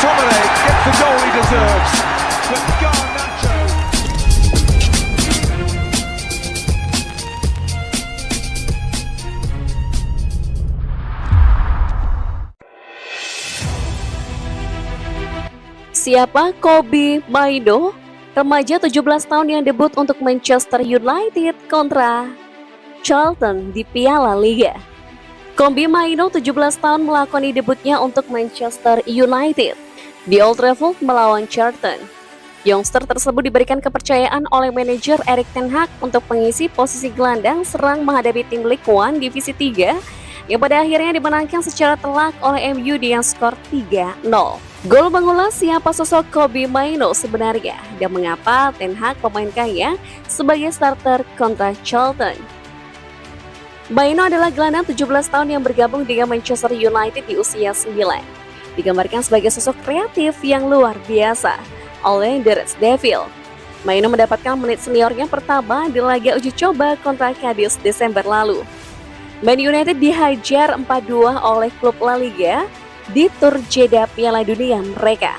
McTominay gets the goal he deserves. But Garnacho. Siapa Kobbie Mainoo? Remaja 17 tahun yang debut untuk Manchester United kontra Charlton di Piala Liga. Kobbie Mainoo 17 tahun melakoni debutnya untuk Manchester United di Old Trafford melawan Charlton. Youngster tersebut diberikan kepercayaan oleh manajer Erik ten Hag untuk mengisi posisi gelandang serang menghadapi tim League One Divisi 3 yang pada akhirnya dimenangkan secara telak oleh MU dengan skor 3-0. Gol mengulas siapa sosok Kobbie Mainoo sebenarnya dan mengapa ten Hag memainkannya sebagai starter kontra Charlton. Mainoo adalah gelandang 17 tahun yang bergabung dengan Manchester United di usia 9. Digambarkan sebagai sosok kreatif yang luar biasa oleh The Red Devils. Mainoo mendapatkan menit seniornya pertama di laga uji coba kontra Cadiz Desember lalu. Man United dihajar 4-2 oleh klub La Liga di tur Jeddah Piala Dunia mereka.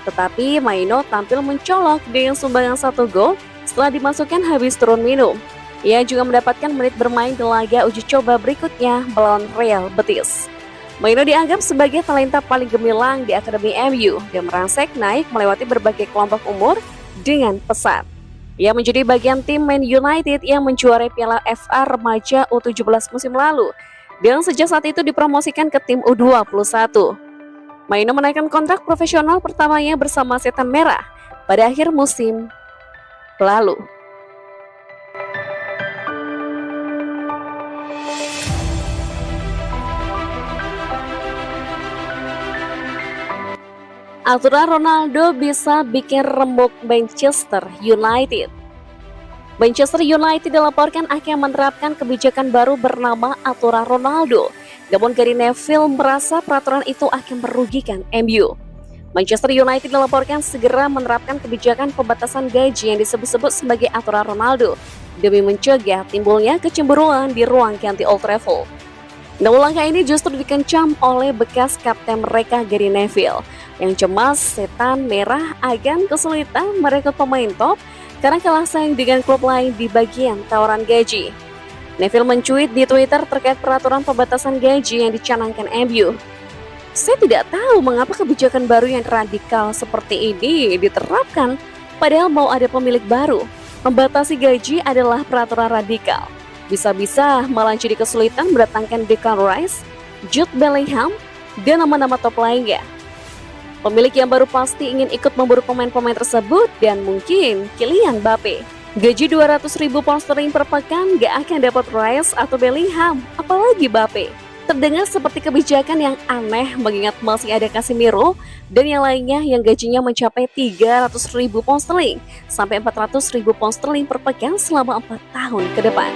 Tetapi Mainoo tampil mencolok dengan sumbangan 1 gol setelah dimasukkan habis turun minum. Ia juga mendapatkan menit bermain di laga uji coba berikutnya melawan Real Betis. Mainoo dianggap sebagai talenta paling gemilang di Akademi MU dan merangsek naik melewati berbagai kelompok umur dengan pesat. Ia menjadi bagian tim Man United yang menjuarai Piala FA Remaja U17 musim lalu dan sejak saat itu dipromosikan ke tim U21. Mainoo menaikkan kontrak profesional pertamanya bersama Setan Merah pada akhir musim lalu. Aturan Ronaldo bisa bikin remuk Manchester United. Manchester United dilaporkan akan menerapkan kebijakan baru bernama Aturan Ronaldo. Namun Gary Neville merasa peraturan itu akan merugikan MU. Manchester United dilaporkan segera menerapkan kebijakan pembatasan gaji yang disebut-sebut sebagai Aturan Ronaldo demi mencegah timbulnya kecemburuan di ruang ganti Old Trafford. Namun langkah ini justru dikencam oleh bekas kapten mereka Gary Neville yang cemas Setan Merah akan kesulitan merekrut pemain top karena kalah saing dengan klub lain di bagian tawaran gaji. Neville mencuit di Twitter terkait peraturan pembatasan gaji yang dicanangkan MU. Saya tidak tahu mengapa kebijakan baru yang radikal seperti ini diterapkan, padahal mau ada pemilik baru. Membatasi gaji adalah peraturan radikal. Bisa-bisa malah jadi kesulitan mendatangkan Declan Rice, Jude Bellingham, dan nama-nama top lainnya. Pemilik yang baru pasti ingin ikut memburu pemain-pemain tersebut dan mungkin Kylian Mbappe. Gaji 200.000 pound sterling per pekan gak akan dapat Rice atau Bellingham, apalagi Mbappe. Terdengar seperti kebijakan yang aneh mengingat masih ada Casemiro dan yang lainnya yang gajinya mencapai 300.000 pound sterling sampai 400.000 pound sterling per pekan selama 4 tahun ke depan.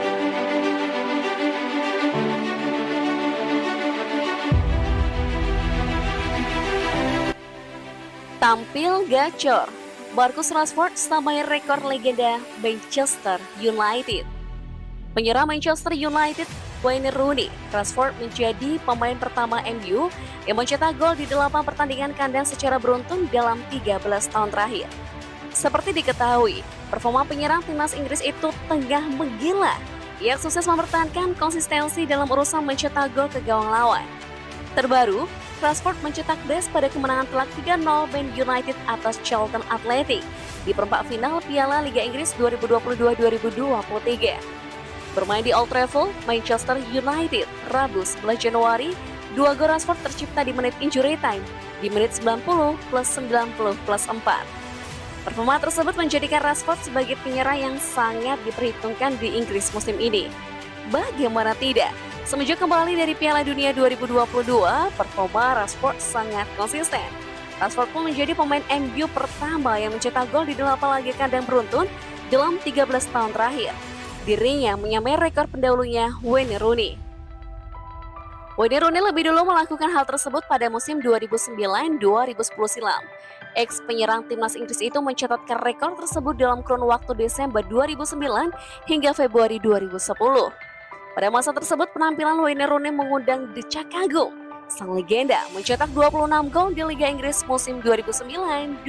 Tampil gacor, Marcus Rashford sampai rekor legenda Manchester United. Penyerang Manchester United Wayne Rooney, Rashford menjadi pemain pertama MU yang mencetak gol di 8 pertandingan kandang secara beruntun dalam 13 tahun terakhir. Seperti diketahui, performa penyerang timnas Inggris itu tengah menggila. Ia sukses mempertahankan konsistensi dalam urusan mencetak gol ke gawang lawan. Terbaru, Rashford mencetak brace pada kemenangan telak 3-0 Man United atas Charlton Athletic di perempat final Piala Liga Inggris 2022-2023. Bermain di Old Trafford, Manchester United, Rabu 11 Januari, 2 gol Rashford tercipta di menit injury time di menit 90 plus 90 plus 4. Performa tersebut menjadikan Rashford sebagai penyerang yang sangat diperhitungkan di Inggris musim ini. Bagaimana tidak? Semenjak kembali dari Piala Dunia 2022, performa Rashford sangat konsisten. Rashford pun menjadi pemain MU pertama yang mencetak gol di 8 laga kandang beruntun dalam 13 tahun terakhir. Dirinya menyamai rekor pendahulunya Wayne Rooney. Wayne Rooney lebih dulu melakukan hal tersebut pada musim 2009-2010 silam. Ex penyerang timnas Inggris itu mencatatkan rekor tersebut dalam kurun waktu Desember 2009 hingga Februari 2010. Pada masa tersebut penampilan Wayne Rooney mengundang decak kagum Sang legenda mencetak 26 gol di Liga Inggris musim 2009-2010.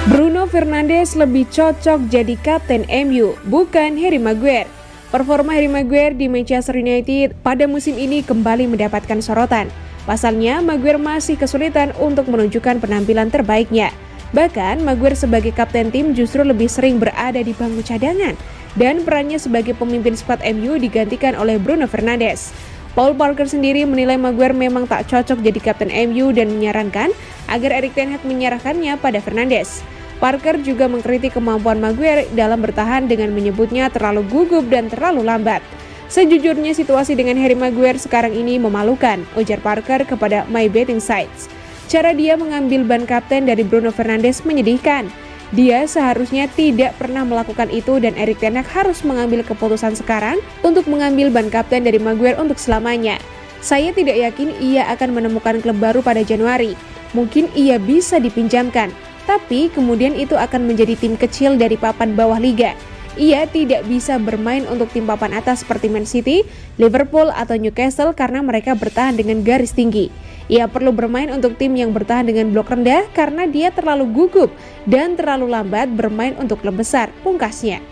Bruno Fernandes lebih cocok jadi kapten MU, bukan Harry Maguire. Performa Harry Maguire di Manchester United pada musim ini kembali mendapatkan sorotan. Pasalnya, Maguire masih kesulitan untuk menunjukkan penampilan terbaiknya. Bahkan, Maguire sebagai kapten tim justru lebih sering berada di bangku cadangan, dan perannya sebagai pemimpin skuad MU digantikan oleh Bruno Fernandes. Paul Parker sendiri menilai Maguire memang tak cocok jadi kapten MU dan menyarankan agar Erik ten Hag menyerahkannya pada Fernandes. Parker juga mengkritik kemampuan Maguire dalam bertahan dengan menyebutnya terlalu gugup dan terlalu lambat. Sejujurnya situasi dengan Harry Maguire sekarang ini memalukan, ujar Parker kepada My Betting Sites. Cara dia mengambil ban kapten dari Bruno Fernandes menyedihkan. Dia seharusnya tidak pernah melakukan itu dan Erik ten Hag harus mengambil keputusan sekarang untuk mengambil ban kapten dari Maguire untuk selamanya. Saya tidak yakin ia akan menemukan klub baru pada Januari. Mungkin ia bisa dipinjamkan, tapi kemudian itu akan menjadi tim kecil dari papan bawah liga. Ia tidak bisa bermain untuk tim papan atas seperti Man City, Liverpool, atau Newcastle karena mereka bertahan dengan garis tinggi. Ia perlu bermain untuk tim yang bertahan dengan blok rendah karena dia terlalu gugup dan terlalu lambat bermain untuk klub besar, pungkasnya.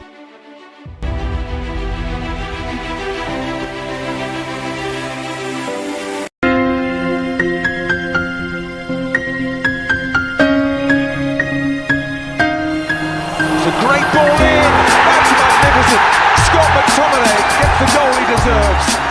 It's a great ball in. That's magnificent. Scott McTominay gets the goal he deserves.